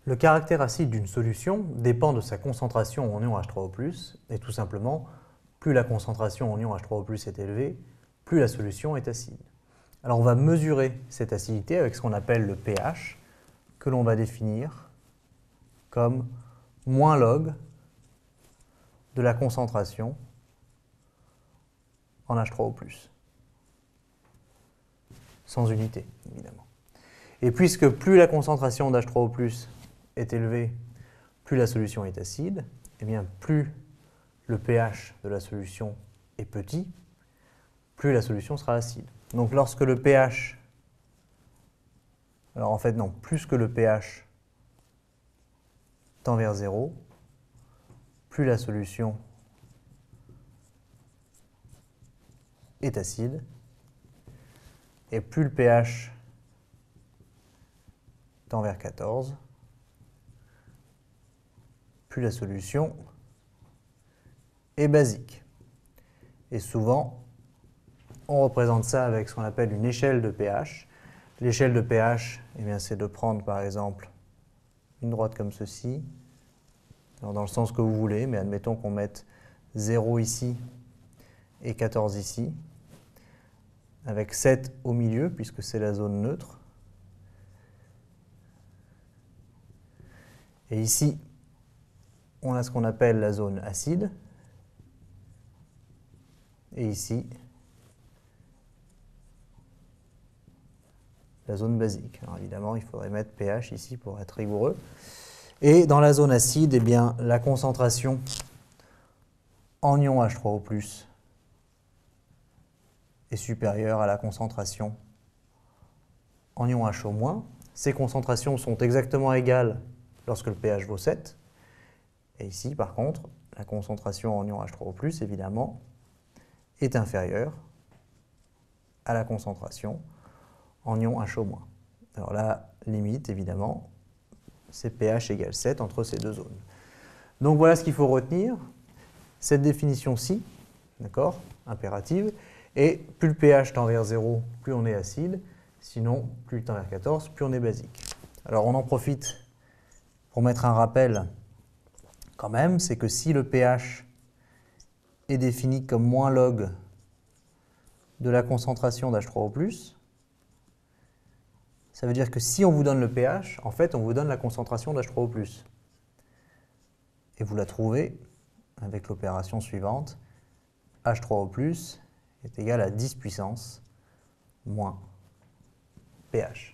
Le caractère acide d'une solution dépend de sa concentration en ion H3O+, et tout simplement, plus la concentration en ion H3O+, est élevée, plus la solution est acide. Alors on va mesurer cette acidité avec ce qu'on appelle le pH, que l'on va définir comme moins log de la concentration en H3O+, sans unité, évidemment. Et puisque plus la concentration d'H3O+, est élevée, plus la solution est acide, et bien plus le pH de la solution est petit, plus la solution sera acide. Donc lorsque le pH, alors en fait non, plus que le pH tend vers 0, plus la solution est acide, et plus le pH tend vers 14, plus la solution est basique. Et souvent, on représente ça avec ce qu'on appelle une échelle de pH. L'échelle de pH, eh c'est de prendre par exemple une droite comme ceci, alors dans le sens que vous voulez, mais admettons qu'on mette 0 ici et 14 ici, avec 7 au milieu, puisque c'est la zone neutre. Et ici, on a ce qu'on appelle la zone acide. Et ici, la zone basique. Alors évidemment, il faudrait mettre pH ici pour être rigoureux. Et dans la zone acide, eh bien, la concentration en ion H3O+, est supérieure à la concentration en ion HO-. Ces concentrations sont exactement égales lorsque le pH vaut 7. Et ici, par contre, la concentration en ion H3O+, évidemment, est inférieure à la concentration en ion HO-. Alors la limite, évidemment, c'est pH égale 7 entre ces deux zones. Donc voilà ce qu'il faut retenir. Cette définition-ci, d'accord, impérative, et plus le pH tend vers 0, plus on est acide, sinon plus il tend vers 14, plus on est basique. Alors on en profite pour mettre un rappel quand même, c'est que si le pH est défini comme moins log de la concentration d'H3O+, ça veut dire que si on vous donne le pH, en fait on vous donne la concentration d'H3O+. Et vous la trouvez avec l'opération suivante, H3O+ est égal à 10 puissance moins pH.